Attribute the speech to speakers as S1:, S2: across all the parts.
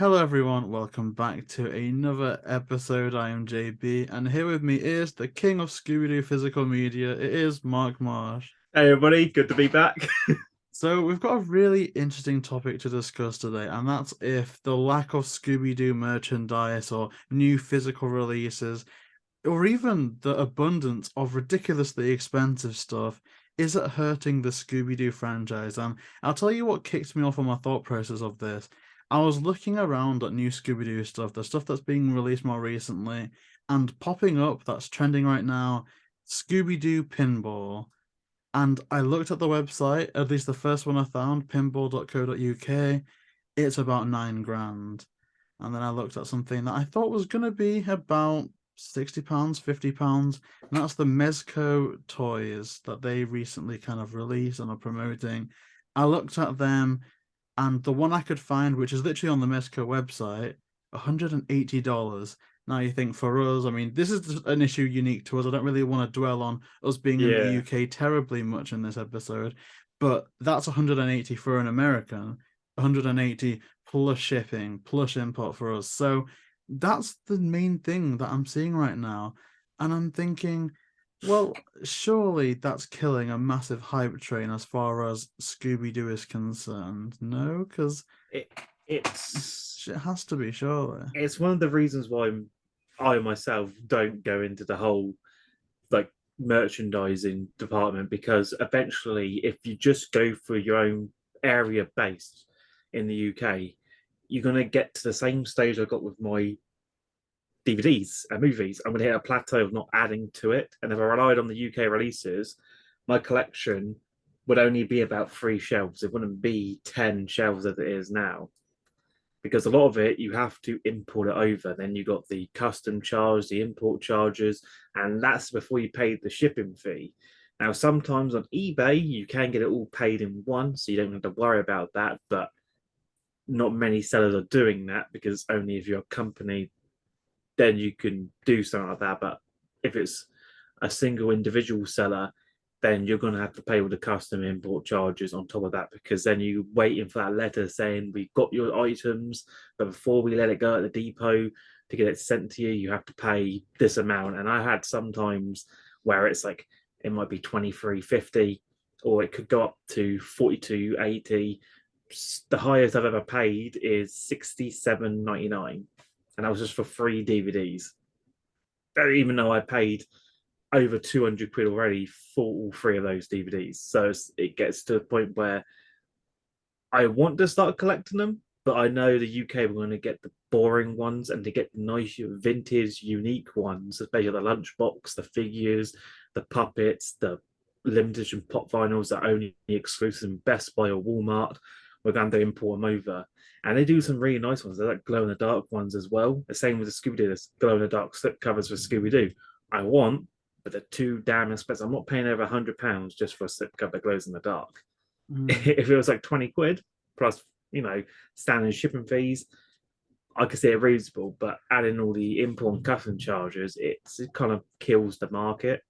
S1: Hello everyone, welcome back to another episode. I am JB, and here with me is the king of Scooby-Doo physical media. It is Mark Marsh.
S2: Hey everybody, good to be back.
S1: So we've got a really interesting topic to discuss today, and that's if the lack of Scooby-Doo merchandise or new physical releases, or even the abundance of ridiculously expensive stuff, is it hurting the Scooby-Doo franchise? And I'll tell you what kicked me off on my thought process of this. I was looking around at new Scooby-Doo stuff, the stuff that's being released more recently, and popping up that's trending right now, Scooby-Doo Pinball. And I looked at the website, at least the first one I found, pinball.co.uk. It's about 9 grand. And then I looked at something that I thought was going to be about £60, £50. And that's the Mezco toys that they recently kind of released and are promoting. I looked at them, and the one I could find, which is literally on the Mezco website, $180. Now you think for us, I mean, this is an issue unique to us. I don't really want to dwell on us being in the
S2: Yeah,
S1: UK terribly much in this episode, but that's 180 for an American, 180 plus shipping, plus import for us. So that's the main thing that I'm seeing right now. And I'm thinking, well, surely that's killing a massive hype train as far as Scooby Doo is concerned. No, because
S2: it, it's
S1: it has to be, surely.
S2: it's one of the reasons why I myself don't go into the whole like merchandising department because eventually, if you just go for your own area base in the UK, you're gonna get to the same stage I got with my DVDs and movies. I'm gonna hit a plateau of not adding to it, and if I relied on the UK releases, my collection would only be about 3 shelves. It wouldn't be 10 shelves as it is now because a lot of it you have to import it over. Then you got the custom charge, the import charges, and that's before you paid the shipping fee. Now, sometimes on eBay you can get it all paid in one, so you don't have to worry about that. But not many sellers are doing that because only if you're a company, then you can do something like that. But if it's a single individual seller, then you're going to have to pay all the custom import charges on top of that because then you're waiting for that letter saying we've got your items, but before we let it go at the depot to get it sent to you, you have to pay this amount. And I had sometimes where it's like it might be 23.50 or it could go up to 42.80. The highest I've ever paid is 67.99, and that was just for 3 DVDs. Even though I paid over 200 quid already for all 3 of those DVDs. So it gets to a point where I want to start collecting them, but I know the UK we're going to get the boring ones and to get nice vintage, unique ones, especially the lunchbox, the figures, the puppets, the limited edition pop vinyls that are only exclusive in Best Buy or Walmart. We're going to import them over. And they do some really nice ones. They're like glow in the dark ones as well. The same with the Scooby Doo, there's glow in the dark slip covers for Scooby Doo. I want, but they're too damn expensive. I'm not paying over £100 just for a slip cover that glows in the dark.
S1: Mm.
S2: If it was like 20 quid plus, standard shipping fees, I could see it reasonable. But adding all the import and custom charges, it kind of kills the market.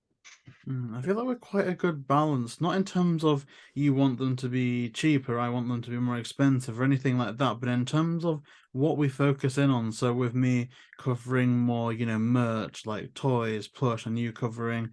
S1: I feel like we're quite a good balance, not in terms of you want them to be cheaper, I want them to be more expensive or anything like that, but in terms of what we focus in on. So with me covering more, merch like toys, plush, and you covering,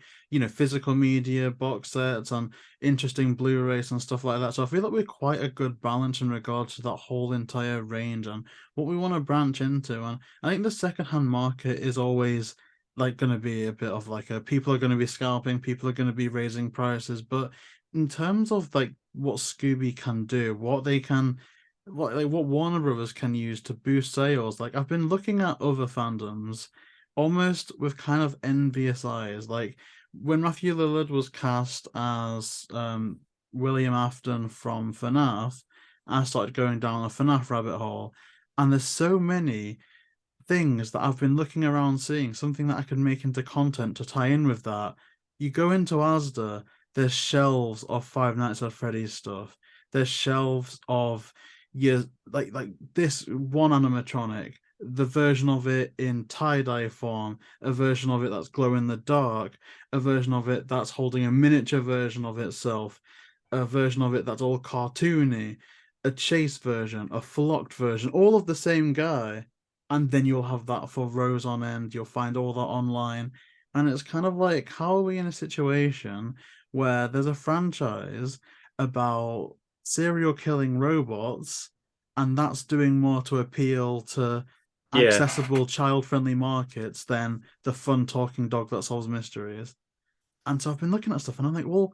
S1: physical media, box sets, and interesting Blu-rays and stuff like that. So I feel like we're quite a good balance in regards to that whole entire range and what we want to branch into. And I think the secondhand market is always like going to be a bit of like a people are going to be scalping, people are going to be raising prices, but in terms of like what Scooby can do, what they can, what Warner Brothers can use to boost sales, like I've been looking at other fandoms almost with kind of envious eyes. Like when Matthew Lillard was cast as William Afton from FNAF, I started going down a FNAF rabbit hole, and there's so many things that I've been looking around seeing, something that I could make into content to tie in with that. You go into Asda, there's shelves of Five Nights at Freddy's stuff. There's shelves of your like this one animatronic, the version of it in tie-dye form, a version of it that's glow in the dark, a version of it that's holding a miniature version of itself, a version of it that's all cartoony, a chase version, a flocked version, all of the same guy, and then you'll have that for rows on end. You'll find all that online, and it's kind of like, how are we in a situation where there's a franchise about serial killing robots, and that's doing more to appeal to
S2: Yeah,
S1: accessible child-friendly markets than the fun talking dog that solves mysteries? And so I've been looking at stuff and I'm like, well,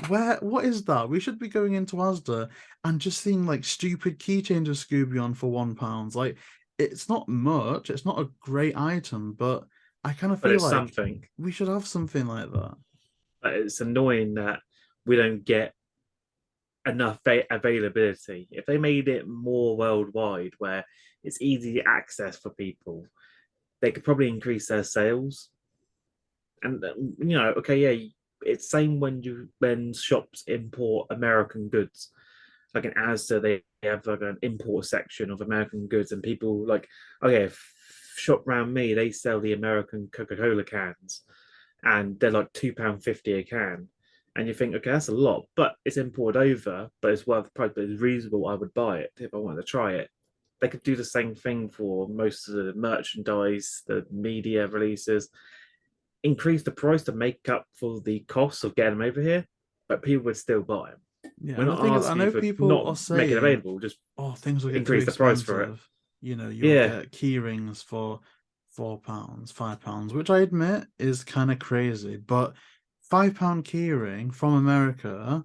S1: what is that? We should be going into Asda and just seeing like stupid keychains of Scooby on for £1. Like, it's not much, it's not a great item, but I kind of
S2: but
S1: feel
S2: it's
S1: like
S2: something.
S1: we should have something like that.
S2: But it's annoying that we don't get enough availability. If they made it more worldwide, where it's easy access for people, they could probably increase their sales. And okay, yeah, it's same when shops import American goods. Like in Asda, they have like an import section of American goods, and people like, okay, shop round me, they sell the American Coca-Cola cans, and they're like £2.50 a can. And you think, okay, that's a lot, but it's imported over, but it's worth the price, but it's reasonable. I would buy it if I wanted to try it. They could do the same thing for most of the merchandise, the media releases, increase the price to make up for the cost of getting them over here, but people would still buy them.
S1: Yeah,
S2: We're
S1: and the
S2: not
S1: thing is, I
S2: asking you
S1: know
S2: for
S1: people
S2: not
S1: are
S2: making it
S1: saying,
S2: available, just
S1: oh, things will get too
S2: increase the price for it.
S1: expensive. You know, you'll
S2: Yeah,
S1: get key rings for £4, £5, which I admit is kind of crazy, but £5 keyring from America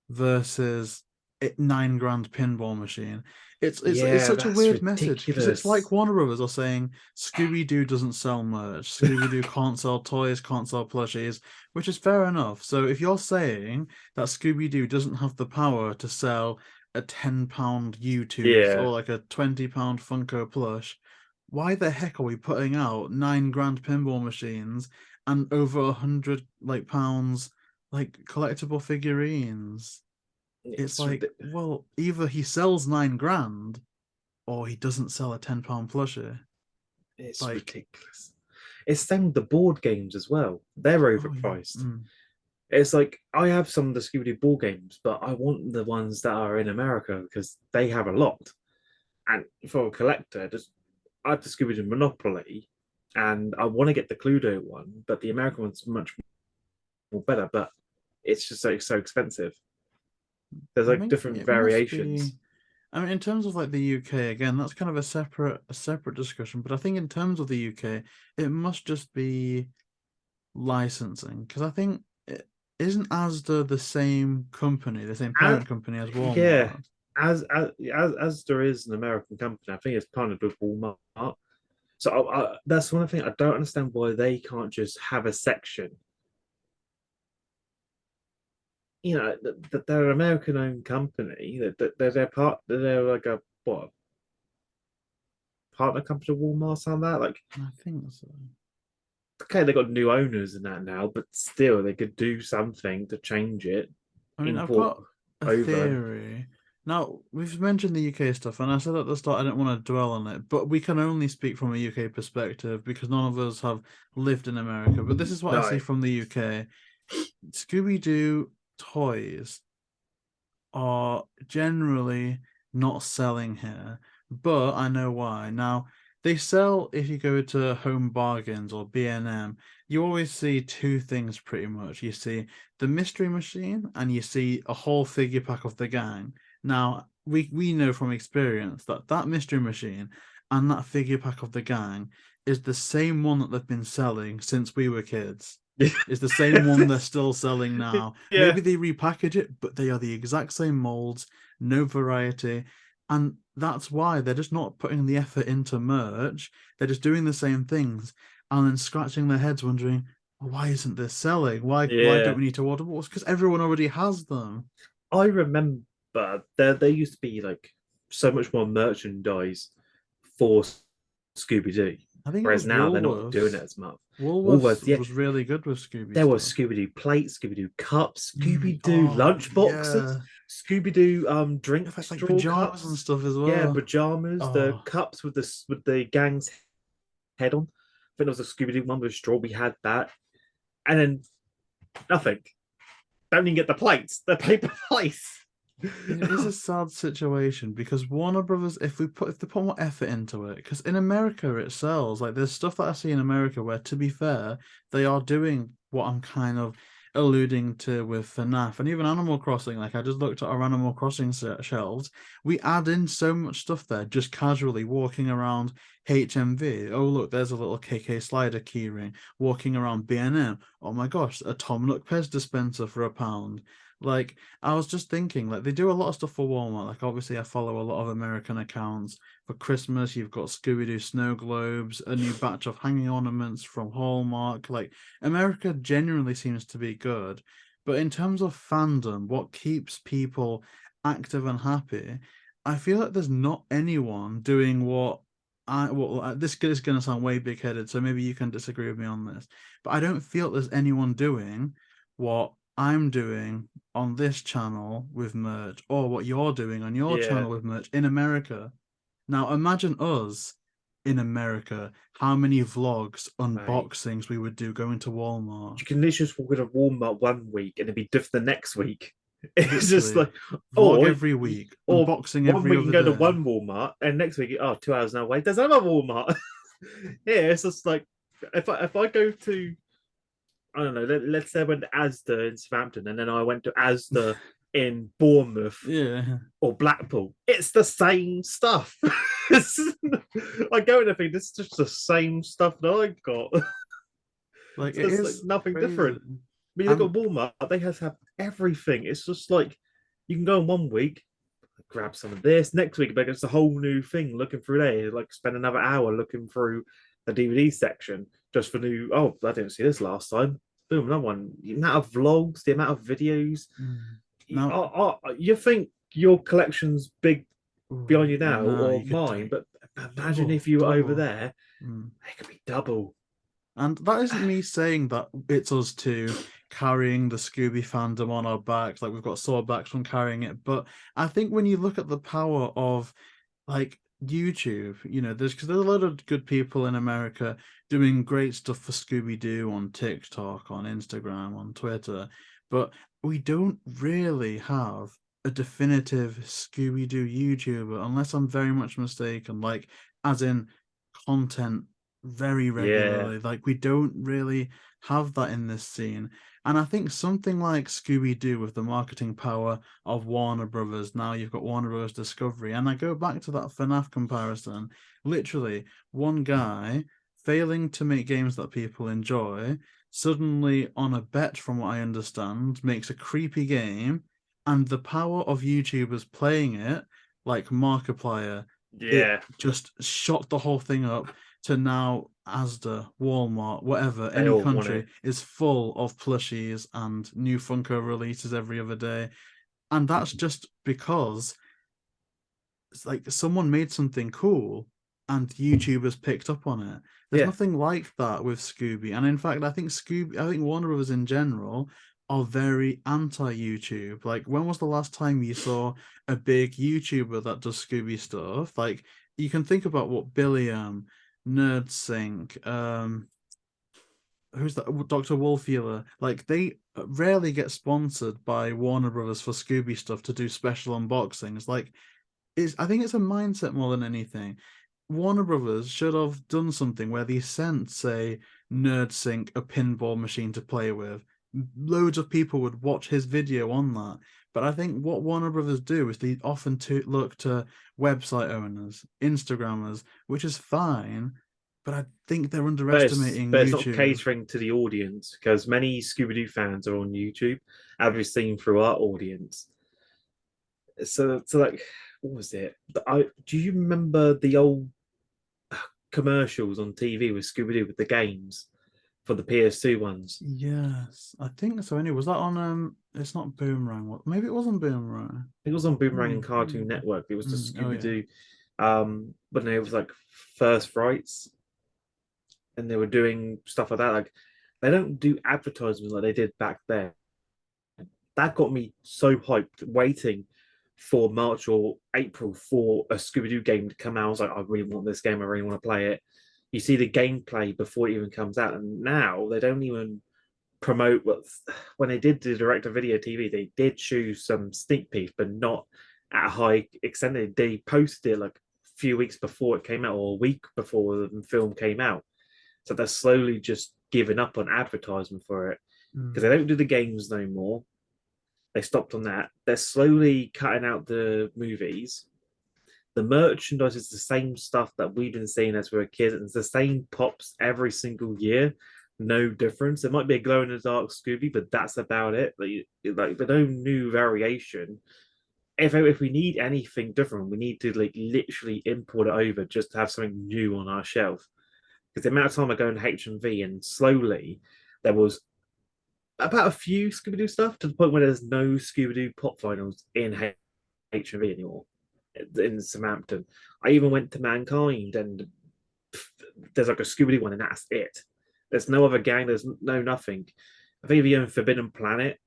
S1: versus it 9 grand pinball machine. It's
S2: yeah,
S1: such a
S2: that's
S1: weird message because it's like
S2: ridiculous.
S1: Warner Brothers are saying Scooby-Doo doesn't sell merch, Scooby-Doo can't sell toys, can't sell plushies, which is fair enough. So if you're saying that Scooby-Doo doesn't have the power to sell a £10 YouTubes
S2: Yeah,
S1: or like a £20 Funko plush, why the heck are we putting out 9 grand pinball machines and over 100 like pounds like collectible figurines? It's
S2: it's
S1: like, well, either he sells 9 grand or he doesn't sell a £10 plushie.
S2: it's
S1: Like,
S2: ridiculous. It's same with the board games as well. They're
S1: oh yeah,
S2: overpriced.
S1: mm,
S2: It's like I have some of the Scooby-Doo board games, but I want the ones that are in America because they have a lot. And for a collector, just I have the Scooby-Doo Monopoly, and I want to get the Cluedo one, but the American one's much more better. But it's just so expensive. There's
S1: I
S2: like
S1: think
S2: different
S1: it must be.
S2: variations.
S1: I mean, in terms of like the UK, again, that's kind of a separate discussion. But I think in terms of the UK, it must just be licensing because I think it isn't Asda the same company, the same
S2: As,
S1: parent company as
S2: yeah,
S1: Walmart.
S2: as there is an American company, I think it's kind of with Walmart. So that's one thing I don't understand why they can't just have a section. They're an American-owned company. They're part. They're like a what partner company of Walmart, something like that. Like,
S1: I think so.
S2: okay, they got new owners in that now, but still, they could do something to change it,
S1: I mean, I've
S2: import
S1: got a
S2: over.
S1: theory. Now, we've mentioned the UK stuff, and I said at the start I didn't want to dwell on it, but we can only speak from a UK perspective because none of us have lived in America. But this is what I see
S2: No,
S1: from the UK. Scooby-Doo toys are generally not selling here, but I know why. Now, they sell if you go to Home Bargains or B&M, you always see two things pretty much. You see the mystery machine and you see a whole figure pack of the gang. Now, we know from experience that that mystery machine and that figure pack of the gang is the same one that they've been selling since we were kids. It's the same one they're still selling now.
S2: yeah,
S1: Maybe they repackage it, but they are the exact same molds, no variety. And that's why they're just not putting the effort into merch. They're just doing the same things and then scratching their heads wondering, "Well, why isn't this selling? Why don't
S2: yeah.
S1: we need to order more?" It's because everyone already has them.
S2: I remember there used to be like so much more merchandise for Scooby Doo,
S1: I think it
S2: whereas
S1: was
S2: now they're not doing it
S1: Woolworths.
S2: as much.
S1: Woolworths
S2: Woolworths, yeah,
S1: was really good with Scooby
S2: there was
S1: stuff.
S2: Scooby Doo plates, Scooby Doo cups, Scooby Doo
S1: Oh,
S2: lunch boxes,
S1: yeah.
S2: Scooby Doo drink
S1: It's like
S2: straw
S1: pajamas and
S2: cups,
S1: stuff as
S2: yeah,
S1: well.
S2: pajamas, the
S1: Oh,
S2: cups with the gang's head on. I think there was a Scooby Doo one with straw. We had that, and then nothing. Don't even get the plates, the paper plates.
S1: It is a sad situation because Warner Brothers, if they put more effort into it, because in America it sells. Like there's stuff that I see in America where, to be fair, they are doing what I'm kind of alluding to with FNAF and even Animal Crossing. Like I just looked at our Animal Crossing shelves. We add in so much stuff there just casually walking around HMV. Oh look, there's a little KK Slider keyring. Walking around B&M. Oh my gosh, a Tom Nook Pez dispenser for £1. Like I was just thinking, like they do a lot of stuff for Walmart. Like obviously, I follow a lot of American accounts. For Christmas, you've got Scooby-Doo snow globes, a new batch of hanging ornaments from Hallmark. Like America genuinely seems to be good, but in terms of fandom, what keeps people active and happy, I feel like there's not anyone doing what I well. This is going to sound way big-headed, so maybe you can disagree with me on this, but I don't feel there's anyone doing what I'm doing on this channel with merch or what you're doing on your
S2: Yeah,
S1: channel with merch in America. Now imagine us in America, how many vlogs,
S2: mate.
S1: unboxings we would do going to Walmart.
S2: You can literally just walk into Walmart one week and it'd be different the next week. It's just
S1: Literally,
S2: like,
S1: vlog
S2: or
S1: every week,
S2: or
S1: unboxing
S2: one
S1: every
S2: week you
S1: other
S2: can go to
S1: day.
S2: one Walmart and next week, oh, 2 hours now away, there's another Walmart. Yeah, it's just like if I go to, I don't know, let's say I went to Asda in Southampton and then I went to Asda in Bournemouth
S1: Yeah,
S2: or Blackpool, it's the same stuff. I go and I think this is just the same stuff that I got.
S1: like
S2: It's
S1: it
S2: just like
S1: is
S2: nothing
S1: crazy.
S2: different. But you look
S1: And
S2: at Walmart, they have everything. It's just like you can go in one week, grab some of this. Next week, like it's a whole new thing looking through there. Like spend another hour looking through the DVD section just for new. Oh, I didn't see this last time. Boom, another one. The amount of vlogs, the amount of videos.
S1: now,
S2: You think your collection's big
S1: ooh,
S2: behind you now
S1: no,
S2: or
S1: you could
S2: mine,
S1: take
S2: but imagine if
S1: double,
S2: you were over
S1: double.
S2: there,
S1: Mm.
S2: it could be double.
S1: And that isn't me saying that it's us two carrying the Scooby fandom on our backs, like we've got sore backs from carrying it. But I think when you look at the power of like YouTube, there's because there's a lot of good people in America doing great stuff for Scooby-Doo on TikTok, on Instagram, on Twitter, but we don't really have a definitive Scooby-Doo YouTuber, unless I'm very much mistaken, like as in content very
S2: Yeah,
S1: regularly. Like we don't really have that in this scene. And I think something like Scooby-Doo with the marketing power of Warner Brothers, now you've got Warner Brothers Discovery. And I go back to that FNAF comparison. Literally, one guy failing to make games that people enjoy, suddenly on a bet, from what I understand, makes a creepy game, and the power of YouTubers playing it, like Markiplier, it
S2: yeah.
S1: just shot the whole thing up to now Asda, Walmart, whatever,
S2: They
S1: any
S2: all want it.
S1: country is full of plushies and new Funko releases every other day. And that's just because it's like someone made something cool and YouTubers picked up on it. There's
S2: Yeah.
S1: nothing like that with Scooby. And in fact, I think Warner Brothers in general are very anti-YouTube. Like, when was the last time you saw a big YouTuber that does Scooby stuff? Like, you can think about what Billy NerdSync, who's that? Dr. Wolfula. Like they rarely get sponsored by Warner Brothers for Scooby stuff to do special unboxings. Like I think it's a mindset more than anything. Warner Brothers should have done something where they sent, say, NerdSync a pinball machine to play with. Loads of people would watch his video on that. But I think what Warner Brothers do is they often look to website owners, Instagrammers, which is fine, but I think they're underestimating
S2: But it's not
S1: YouTube.
S2: catering to the audience because many Scooby Doo fans are on YouTube, as we've seen through our audience. So like, what was it? Do you remember the old commercials on TV with Scooby Doo with the games for the PS2 ones?
S1: Yes, I think so. Anyway, was that on it's not Boomerang. What maybe it wasn't Boomerang.
S2: It was on Boomerang and Cartoon
S1: Hmm.
S2: Network. It was the
S1: Oh
S2: Scooby
S1: yeah.
S2: Doo, but no, it was like First Frights, and they were doing stuff like that. Like they don't do advertisements like they did back then. That got me so hyped, waiting for March or April for a Scooby Doo game to come out. I was like, I really want this game. I really want to play it. You see the gameplay before it even comes out, and now they don't even promote when they did the direct-to-video TV, they did show some sneak peeks, but not at a high extent. They posted it like a few weeks before it came out, or a week before the film came out. So they're slowly just giving up on advertising for it because they don't do the games no more. They stopped on that. They're slowly cutting out the movies. The merchandise is the same stuff that we've been seeing as we were kids. It's the same pops every single year. No difference. It might be a glow in the dark Scooby, but that's about it. But no new variation. If we need anything different, we need to like literally import it over just to have something new on our shelf. Because the amount of time I go in HMV and slowly there was about a few Scooby-Doo stuff to the point where there's no Scooby-Doo pop finals in HMV anymore in Southampton. I even went to Mankind and there's like a Scooby-Doo one and that's it. There's no other gang, there's no nothing. I think if you're in Forbidden Planet,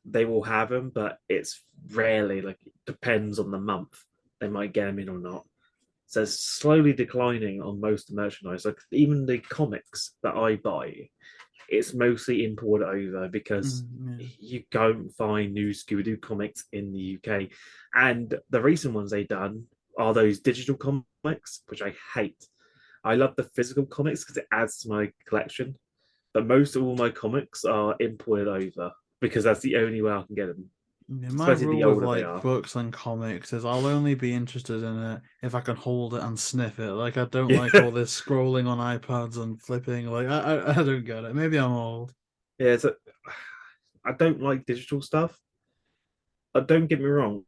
S2: they will have them, but it's rarely, like, it depends on the month. They might get them in or not. So it's slowly declining on most of the merchandise. Like, even the comics that I buy, it's mostly imported over because you don't find new Scooby-Doo comics in the UK. And the recent ones they've done are those digital comics, which I hate. I love the physical comics because it adds to my collection. But most of all my comics are imported over because that's the only way I can get them.
S1: Yeah, my rule with like books and comics is I'll only be interested in it if I can hold it and sniff it. Like I don't like all this scrolling on iPads and flipping. Like I don't get it. Maybe I'm old.
S2: Yeah, I don't like digital stuff. Don't get me wrong.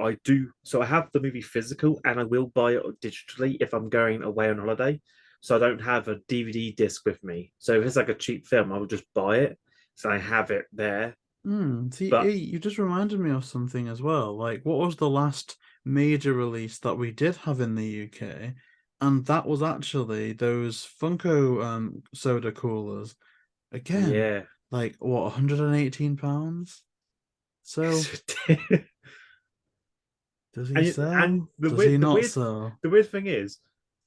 S2: I do. So I have the movie physical and I will buy it digitally if I'm going away on holiday. So I don't have a DVD disc with me. So if it's like a cheap film, I will just buy it. So I have it there.
S1: See, you just reminded me of something as well. Like, what was the last major release that we did have in the UK? And that was actually those Funko soda coolers. Again,
S2: yeah,
S1: like what, £118? So does he sell?
S2: And
S1: does he not sell?
S2: The weird thing is,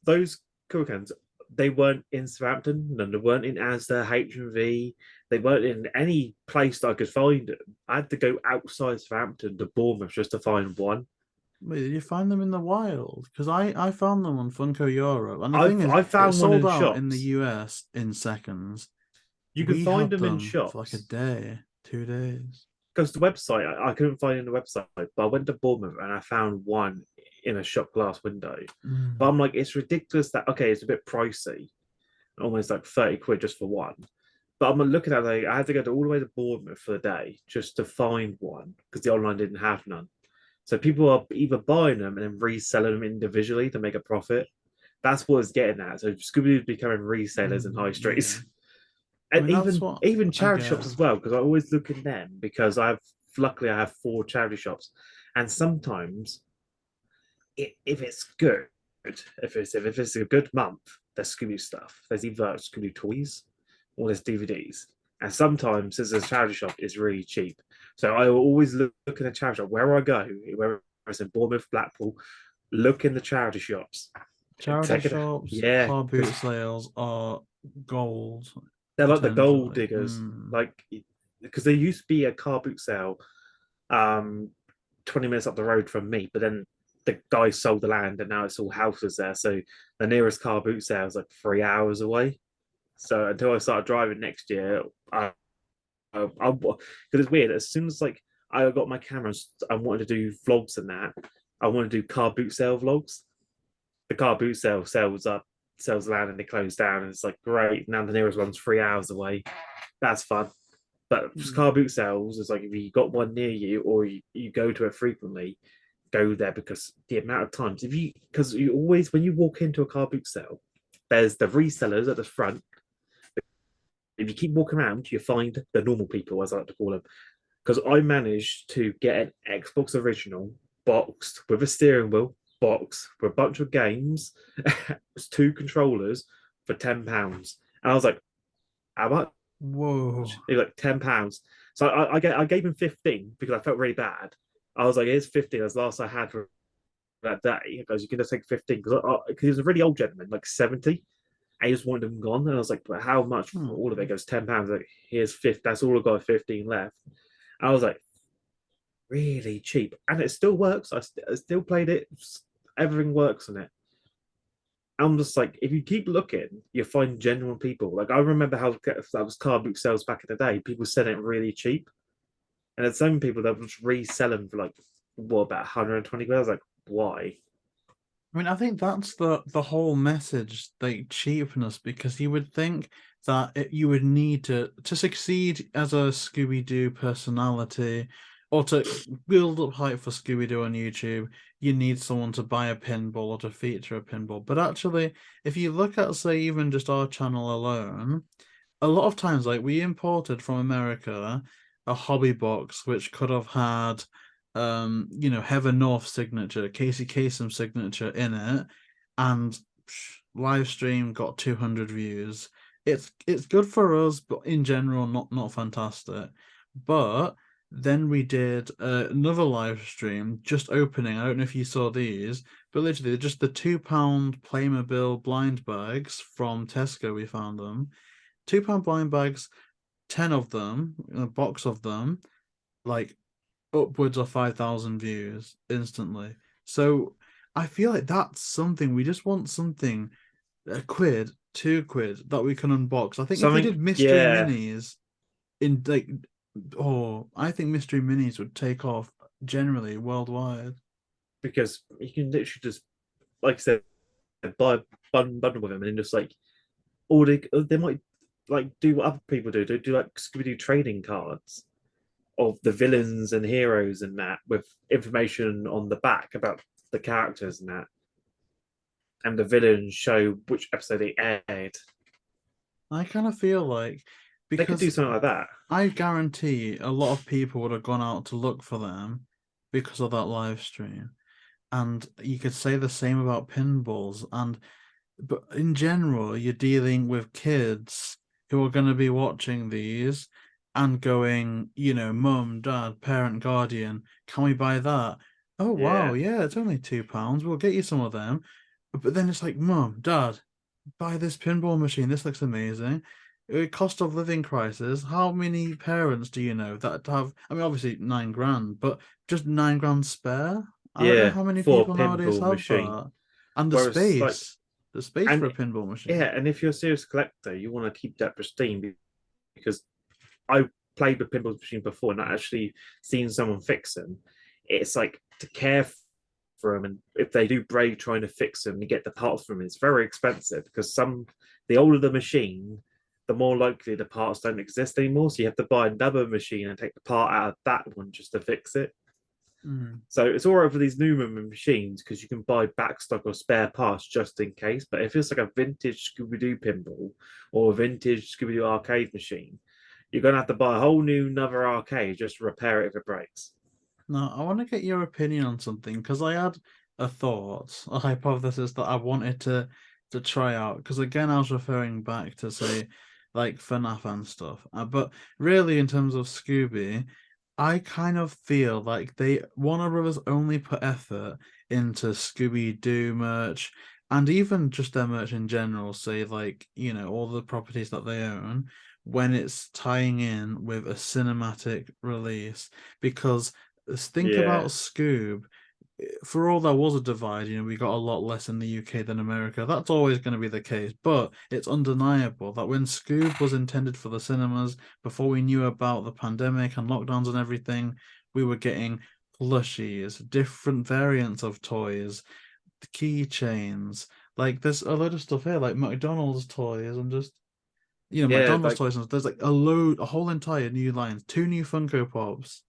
S2: those cool cans, they weren't in Southampton, and they weren't in Asda, HMV. They weren't in any place that I could find them. I had to go outside Southampton to Bournemouth just to find one.
S1: Wait, did you find them in the wild? Because I found them on Funko Europe, and the thing
S2: I
S1: is,
S2: found
S1: it
S2: one
S1: sold
S2: in
S1: out in the
S2: shops.
S1: US in seconds.
S2: You can
S1: We
S2: find
S1: had
S2: them in
S1: for like a
S2: shops.
S1: day, 2 days.
S2: Because the website, I couldn't find it in the website, but I went to Bournemouth and I found one in a shop glass window. But I'm like, it's ridiculous that, okay, it's a bit pricey, almost like 30 quid just for one. But I'm looking at it, I had to go all the way to Bournemouth for the day just to find one because the online didn't have none. So people are either buying them and then reselling them individually to make a profit. That's what it's getting at. So Scooby is becoming resellers in high streets.
S1: Yeah.
S2: And
S1: that's what
S2: even charity shops as well, because I always look in them because luckily I have 4 charity shops. And sometimes if it's good, if it's a good month, there's Scooby stuff. There's either Scooby toys or there's DVDs. And sometimes as a charity shop is really cheap. So I will always look in a charity shop wherever I go, whether it's in Bournemouth, Blackpool, look in the charity shops.
S1: Charity shops, car boot sales are gold.
S2: They're like the gold diggers. Like, because there used to be a car boot sale 20 minutes up the road from me, but then the guy sold the land and now it's all houses there. So the nearest car boot sale is like 3 hours away. So until I start driving next year, because it's weird. As soon as like I got my cameras, I wanted to do vlogs and that. I want to do car boot sale vlogs. The car boot sale sells land and they close down. And it's like, great. Now the nearest one's 3 hours away. That's fun. But car boot sales is like if you got one near you or you go to it frequently, go there because the amount of times because you always when you walk into a car boot sale, there's the resellers at the front. If you keep walking around, you find the normal people, as I like to call them. Because I managed to get an Xbox original boxed with a steering wheel, box with a bunch of games, 2 controllers for £10. And I was like, how much?
S1: Whoa.
S2: He was like £10. So I gave him 15 because I felt really bad. I was like, here's 15. That's the last I had for that day. He goes, you can just take 15 because he was a really old gentleman, like 70. I just wanted them gone. And I was like, but how much for all of it? It goes £10. Like, here's 50. That's all I've got, 15 left. I was like, really cheap. And it still works. I still played it. Everything works on it. I'm just like, if you keep looking, you find genuine people. Like, I remember how that was card book sales back in the day. People selling it really cheap. And there's some people that would just resell them for like, what, about 120 quid? I was like, why?
S1: I mean, I think that's the whole message, like cheapness, because you would think that you would need to succeed as a Scooby-Doo personality, or to build up hype for Scooby-Doo on YouTube, you need someone to buy a pinball or to feature a pinball. But actually, if you look at, say, even just our channel alone, a lot of times, like, we imported from America a hobby box which could have had Heather North signature, Casey Kasem signature in it, and live stream got 200 views. It's good for us, but in general, not fantastic. But then we did another live stream just opening. I don't know if you saw these, but literally just the £2 Playmobil blind bags from Tesco. We found them, £2 blind bags, 10 of them, a box of them, like upwards of 5,000 views instantly. So I feel like that's something we just want, something a quid, £2 that we can unbox. I think if we
S2: Something,
S1: did mystery
S2: yeah,
S1: minis in like, oh, I think mystery minis would take off generally worldwide.
S2: because you can literally just, like I said, buy a bundle with them and just like, or they might like do what other people do. They do like Scooby Doo trading cards of the villains and heroes and that with information on the back about the characters and that. And the villains show which episode they aired.
S1: I kind of feel like,
S2: They could do
S1: because
S2: something like that.
S1: I guarantee a lot of people would have gone out to look for them because of that live stream. And you could say the same about pinballs. But in general, you're dealing with kids who are going to be watching these and going, mum, dad, parent, guardian, can we buy that? Oh wow,
S2: Yeah.
S1: yeah, it's only £2. We'll get you some of them. But then it's like, mum, dad, buy this pinball machine. This looks amazing. Cost of living crisis. How many parents do you know that have? I mean, obviously 9 grand, but just 9 grand spare. I don't know
S2: Yeah.
S1: how many
S2: For a
S1: people nowadays
S2: pinball
S1: have
S2: machine.
S1: that, and
S2: Whereas like,
S1: the space for
S2: and
S1: a pinball
S2: yeah,
S1: machine.
S2: and if you're a serious collector, you want to keep that pristine because I played with pinball machine before and I actually seen someone fix them. It's like to care for them, and if they do break trying to fix them and get the parts from them, it's very expensive because the older the machine, the more likely the parts don't exist anymore. So you have to buy another machine and take the part out of that one just to fix it.
S1: Mm.
S2: So it's all right for these new machines because you can buy backstock or spare parts just in case. But if it's like a vintage Scooby Doo pinball or a vintage Scooby Doo arcade machine, you're gonna have to buy a whole new another arcade just to repair it if it breaks.
S1: Now, I want to get your opinion on something because I had a thought, a hypothesis that I wanted to try out. Because again, I was referring back to, say, like FNAF and stuff. But really, in terms of Scooby, I kind of feel like Warner Brothers only put effort into Scooby Doo merch and even just their merch in general. Say, like, all the properties that they own when it's tying in with a cinematic release, because think about
S2: Yeah,
S1: Scoob. For all there was a divide, we got a lot less in the UK than America. That's always going to be the case, but it's undeniable that when Scoob was intended for the cinemas, before we knew about the pandemic and lockdowns and everything, we were getting plushies, different variants of toys, keychains. Like, there's a load of stuff here, like McDonald's toys, and just
S2: yeah,
S1: McDonald's
S2: like
S1: toys. And there's like a whole entire new lines, two new Funko Pops.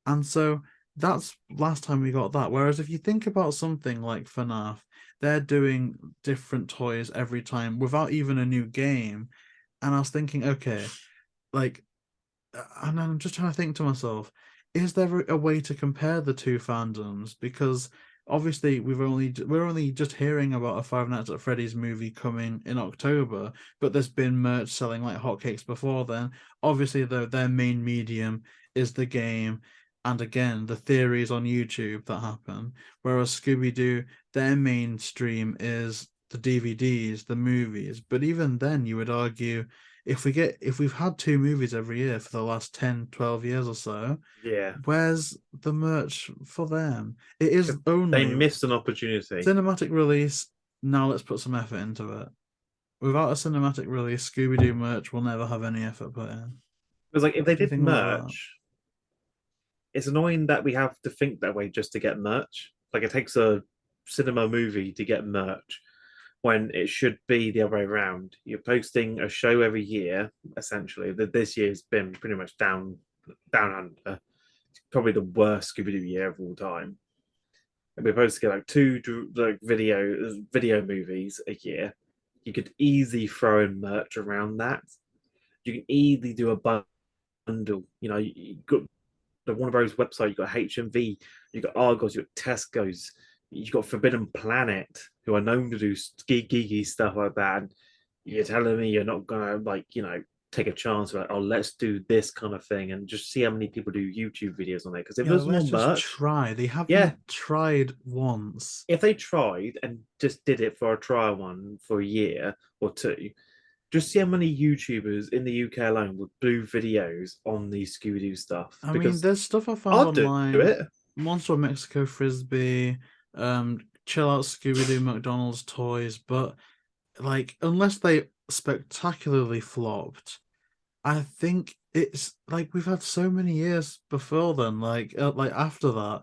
S1: And so that's last time we got that. Whereas if you think about something like FNAF, they're doing different toys every time without even a new game. And I was thinking, okay, like, and I'm just trying to think to myself, is there a way to compare the two fandoms? Because obviously we're only just hearing about a Five Nights at Freddy's movie coming in October, but there's been merch selling like hotcakes before then. Obviously, though, their main medium is the game, and again, the theories on YouTube that happen. Whereas Scooby Doo, their mainstream is the DVDs, the movies. But even then, you would argue if we've had 2 movies every year for the last 10, 12 years or so,
S2: Yeah,
S1: where's the merch for them? It is
S2: they
S1: only
S2: missed an opportunity.
S1: cinematic release. Now let's put some effort into it. Without a cinematic release, Scooby-Doo merch will never have any effort put in.
S2: Because like if
S1: What
S2: they
S1: do you
S2: did
S1: think about that?
S2: merch, it's annoying that we have to think that way just to get merch. Like it takes a cinema movie to get merch when it should be the other way around. You're posting a show every year, essentially. That this year's been pretty much down under. It's probably the worst Scooby Doo year of all time. And we're supposed to get like two like video movies a year. You could easily throw in merch around that. You can easily do a bundle. You know, you got the Warner Bros. Website, you got HMV, you got Argos, you got Tesco's, you got Forbidden Planet, who are known to do geeky stuff like that. And you're telling me you're not gonna like, take a chance like, oh, let's do this kind of thing and just see how many people do YouTube videos on it. Because if
S1: Yeah,
S2: there's more
S1: let's just
S2: merch,
S1: try. They
S2: yeah,
S1: haven't tried once.
S2: if they tried and just did it for a trial one for a year or two, just see how many YouTubers in the UK alone would do videos on these Scooby Doo stuff.
S1: I mean,
S2: Because
S1: there's stuff I found
S2: I'd do
S1: online.
S2: it.
S1: Monster of Mexico Frisbee, Chill Out Scooby-Doo McDonald's toys, but like unless they spectacularly flopped, I think it's like we've had so many years before then, like after that,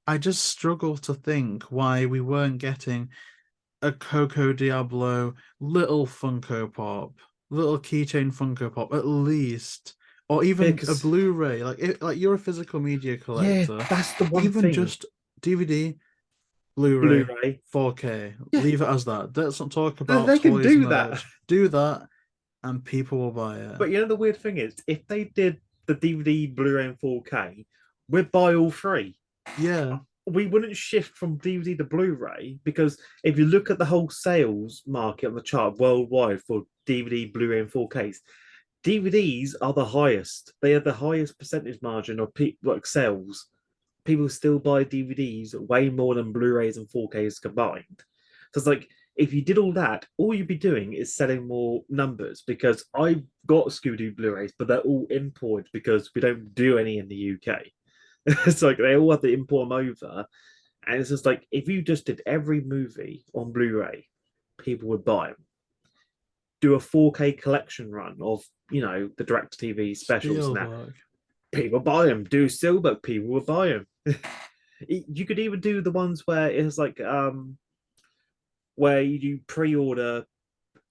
S1: I just struggle to think why we weren't getting a Coco Diablo little Funko Pop, little keychain Funko Pop at least, or even a
S2: Because
S1: Blu-ray. Like you're a physical media
S2: yeah,
S1: collector,
S2: that's the one
S1: even
S2: thing.
S1: just DVD, Blu-ray,
S2: Blu-ray.
S1: 4K.
S2: Yeah,
S1: Leave it as that. Let's not talk about
S2: they can
S1: toys
S2: do that.
S1: merch. Do that, and people will buy it.
S2: But the weird thing is, if they did the DVD, Blu-ray, and 4K, we'd buy all three.
S1: Yeah,
S2: We wouldn't shift from DVD to Blu-ray because if you look at the whole sales market on the chart worldwide for DVD, Blu-ray, and 4Ks, DVDs are the highest. They are the highest percentage margin of like sales. People still buy DVDs way more than Blu-rays and 4Ks combined. So it's like if you did all that, all you'd be doing is selling more numbers because I've got Scooby-Doo Blu-rays, but they're all imported because we don't do any in the UK. It's like they all have to import them over. And it's just like if you just did every movie on Blu-ray, people would buy them. Do a 4K collection run of, the direct TV specials and that.
S1: Spielberg.
S2: People buy them. Do Silver, people would buy them. You could even do the ones where it's like where you do pre-order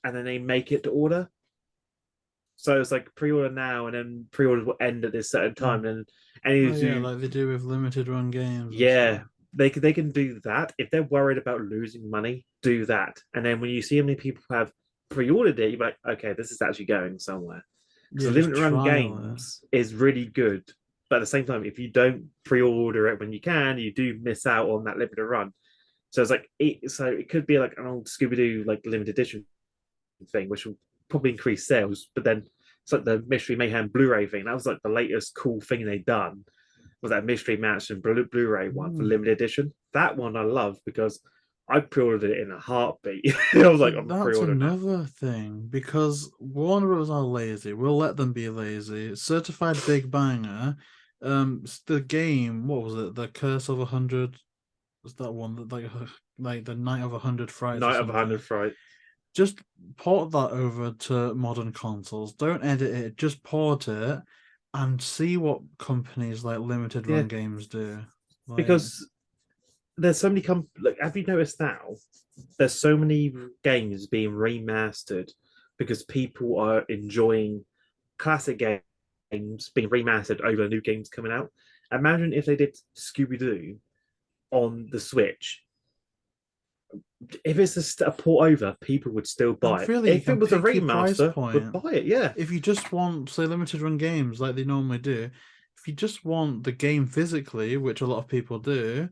S2: and then they make it to order. So it's like pre-order now and then pre-orders will end at this certain time. And any
S1: Oh yeah,
S2: do
S1: like they do with limited run games and
S2: yeah,
S1: stuff.
S2: they can do that. If they're worried about losing money, do that. And then when you see how many people have pre-ordered it, you're like, okay, this is actually going somewhere. Because
S1: Yeah,
S2: the
S1: just
S2: limited run
S1: trial it.
S2: games is really good. But at the same time, if you don't pre-order it when you can, you do miss out on that limited run. So it's like it could be like an old Scooby-Doo like limited edition thing, which will probably increase sales. But then it's like the Mystery Mayhem Blu-ray thing. That was like the latest cool thing they'd done. Was that Mystery Mansion Blu-ray one for
S1: Mm.
S2: limited edition? That one I love because I pre-ordered it in a heartbeat. I was like,
S1: See,
S2: I'm
S1: that's
S2: pre-ordering that.
S1: another thing because Warner Bros. Are lazy. We'll let them be lazy. Certified Big Banger. The game. What was it? The Curse of 100. Was that one that like the Night of 100 Frights or
S2: Night of 100
S1: something?
S2: Fright.
S1: Just port that over to modern consoles. Don't edit it. Just port it and see what companies like limited
S2: Yeah,
S1: run games do. Like,
S2: because there's so many like have you noticed now there's so many games being remastered because people are enjoying classic games being remastered over new games coming out. Imagine if they did Scooby-Doo on the Switch. If it's a port over, people would still buy
S1: and
S2: it.
S1: really, you
S2: If it
S1: can
S2: was a
S1: pick your price
S2: remaster, would
S1: point.
S2: buy it. Yeah,
S1: If you just want, say, limited run games like they normally do, if you just want the game physically, which a lot of people do,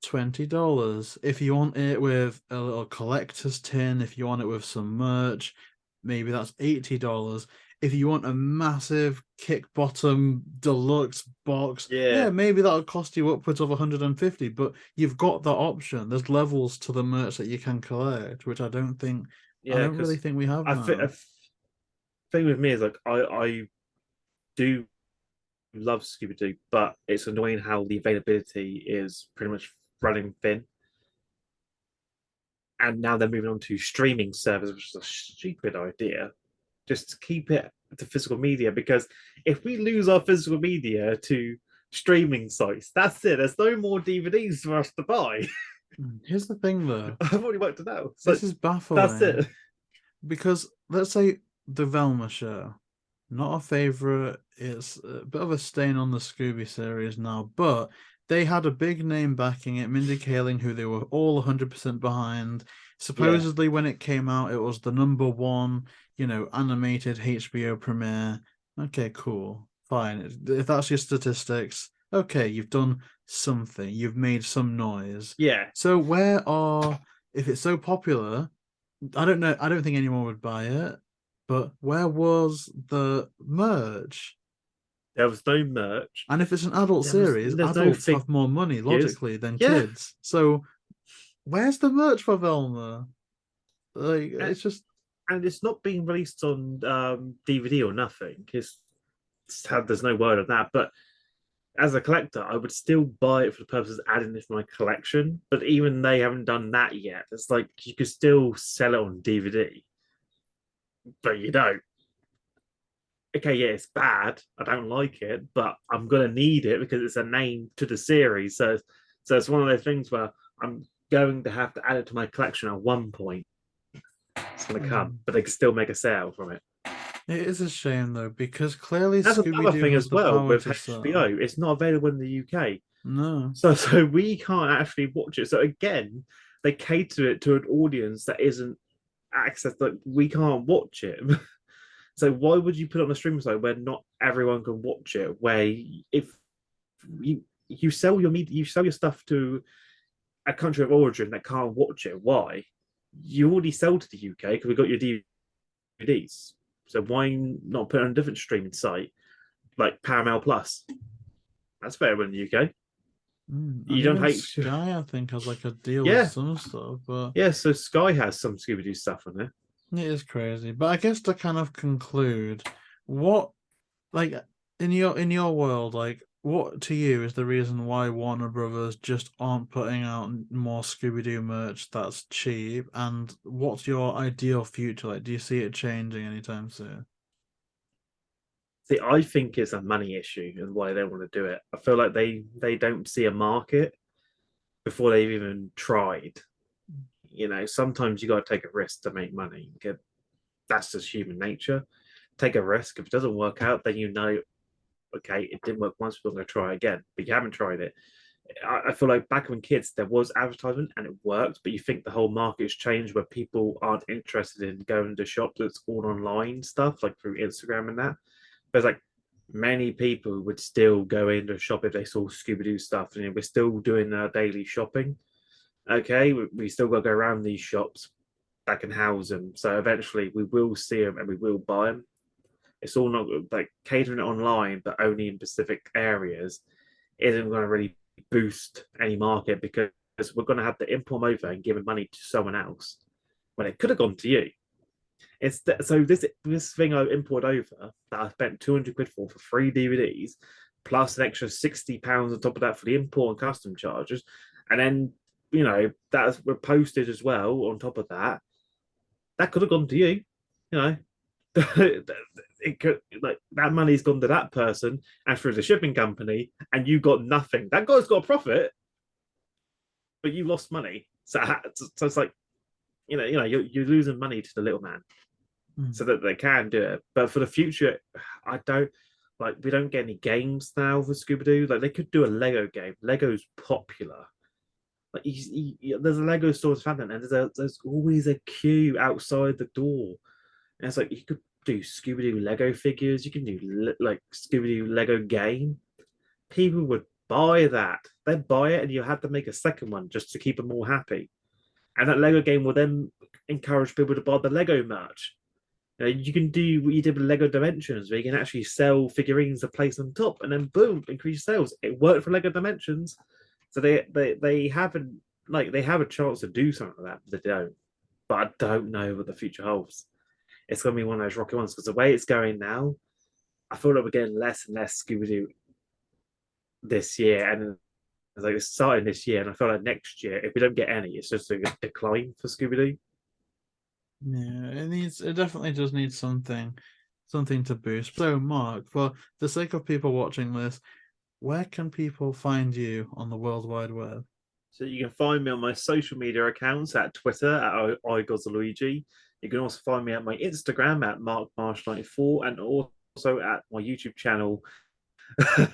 S1: $20. If you want it with a little collector's tin, if you want it with some merch, maybe that's $80. if you want a massive kick bottom deluxe box,
S2: Yeah,
S1: yeah, maybe that'll cost you upwards of 150, but you've got that option. There's levels to the merch that you can collect, which I
S2: yeah,
S1: don't really
S2: because
S1: think we have
S2: I think
S1: now.
S2: thing with me is like I do love Scooby-Doo, but it's annoying how the availability is pretty much running thin. And now they're moving on to streaming service, which is a stupid idea. Just to keep it to physical media, because if we lose our physical media to streaming sites, that's it. There's no more DVDs for us to buy.
S1: Here's the thing, though.
S2: I've already worked it out. So
S1: This is
S2: that's
S1: baffling
S2: it.
S1: because let's say the Velma show, not a favorite. It's a bit of a stain on the Scooby series now, but they had a big name backing it, Mindy Kaling, who they were all 100% behind.
S2: Yeah.
S1: Supposedly, when it came out, it was the number one, animated HBO premiere. Okay, cool, fine. If that's your statistics, okay, you've done something. You've made some noise.
S2: Yeah.
S1: So if it's so popular, I don't know. I don't think anyone would buy it. But where was the merch?
S2: There was no merch.
S1: And if it's an adult series,
S2: There's no
S1: adults have
S2: figures.
S1: more money logically than
S2: Yeah.
S1: kids. So where's the merch for Velma? Like
S2: And,
S1: it's just
S2: and it's not being released on DVD or nothing. There's no word of that. But as a collector, I would still buy it for the purpose of adding it to my collection. But even they haven't done that yet. It's like you could still sell it on DVD, but you don't. Okay, yeah, it's bad. I don't like it, but I'm gonna need it because it's a name to the series. So it's one of those things where I'm going to have to add it to my collection at one point. It's gonna come, but they can still make a sale from it.
S1: it is a shame though, because clearly
S2: That's
S1: Scooby
S2: another
S1: Doo
S2: thing
S1: has
S2: as
S1: the
S2: well
S1: power
S2: with
S1: to
S2: HBO.
S1: sell.
S2: It's not available in the UK.
S1: No.
S2: So we can't actually watch it. So again, they cater it to an audience that isn't access that we can't watch it. So why would you put it on a streaming site where not everyone can watch it? Where if you sell your media, you sell your stuff to a country of origin that can't watch it. Why? You already sell to the UK because we got your DVDs. So why not put it on a different streaming site like Paramount Plus? That's better in the UK.
S1: And
S2: You don't
S1: even
S2: hate.
S1: Sky, I think, has like a deal with
S2: Yeah,
S1: some stuff, but
S2: yeah. So Sky has some Scooby-Doo stuff on there.
S1: it is crazy. But I guess to kind of conclude, what like in your world, like what to you is the reason why Warner Brothers just aren't putting out more Scooby Doo merch that's cheap? And what's your ideal future? Like, do you see it changing anytime soon?
S2: See, I think it's a money issue and why they want to do it. I feel like they don't see a market before they've even tried. Sometimes you got to take a risk to make money. That's just human nature. Take a risk. If it doesn't work out, then okay, it didn't work once, we're going to try again. But you haven't tried it. I feel like back when kids, there was advertisement and it worked, but you think the whole market's changed where people aren't interested in going to shops. It's all online stuff, like through Instagram and that. There's like many people would still go into a shop if they saw Scooby Doo stuff, and we're still doing our daily shopping. Okay, we still got to go around these shops that can house them. So eventually, we will see them and we will buy them. It's all not like catering it online, but only in specific areas isn't going to really boost any market because we're going to have to import them over and give money to someone else when it could have gone to you. So this thing I imported over that I spent 200 quid for 3 DVDs, plus an extra £60 on top of that for the import and custom charges, and then that were posted as well on top of that. That could have gone to you, you know. It could like that money's gone to that person and through the shipping company, and you got nothing. That guy's got a profit, but you lost money. So it's like you're losing money to the little man. So that they can do it. But for the future, I don't like we don't get any games now for Scooby-Doo. Like they could do a Lego game. Lego's popular. Like there's a Lego store in Southampton, and there's always a queue outside the door. And it's like you could do Scooby-Doo Lego figures. You can do like Scooby-Doo Lego game. People would buy that. They'd buy it, and you had to make a second one just to keep them all happy. And that Lego game will then encourage people to buy the Lego merch. You can do what you did with Lego Dimensions, where you can actually sell figurines to place on top, and then boom, increase sales. It worked for Lego Dimensions, so they haven't they have a chance to do something like that, but they don't. But I don't know what the future holds. It's going to be one of those rocky ones because the way it's going now, I feel like we're getting less and less Scooby Doo this year, and it's starting this year, and I feel like next year, if we don't get any, it's just a decline for Scooby Doo.
S1: Yeah, it definitely does need something to boost. So, Mark, for the sake of people watching this, where can people find you on the World Wide Web?
S2: So you can find me on my social media accounts at Twitter at iGosluigi. You can also find me at my Instagram at MarkMarsh94 and also at my YouTube channel,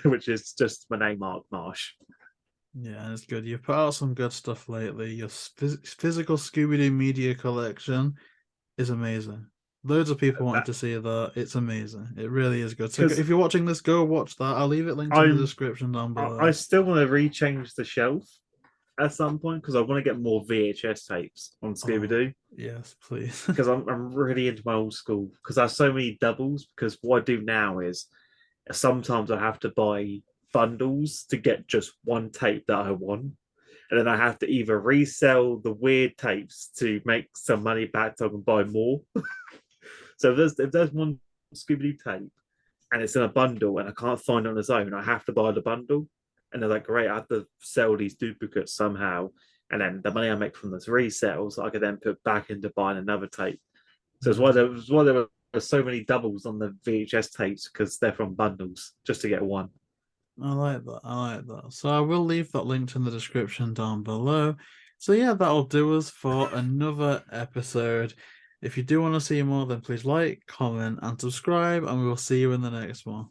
S2: which is just my name, Mark Marsh.
S1: Yeah, it's good. You've put out some good stuff lately. Your physical Scooby-Doo media collection is amazing. Loads of people wanted to see that. It's amazing. It really is good. So if you're watching this, go watch that. I'll leave it linked in the description down below.
S2: I still want to rechange the shelf at some point because I want to get more VHS tapes on Scooby Doo.
S1: Yes, please.
S2: Because I'm really into my old school. Because I have so many doubles. Because what I do now is sometimes I have to buy bundles to get just one tape that I want. And then I have to either resell the weird tapes to make some money back so I can buy more. So if there's one Scooby-Doo tape and it's in a bundle and I can't find it on its own, I have to buy the bundle. And they're like, great, I have to sell these duplicates somehow. And then the money I make from those resales, I can then put back into buying another tape. So it's why there were so many doubles on the VHS tapes because they're from bundles just to get one.
S1: I like that. I like that. So I will leave that linked in the description down below. So yeah, that'll do us for another episode. If you do want to see more, then please like, comment, and subscribe, and we will see you in the next one.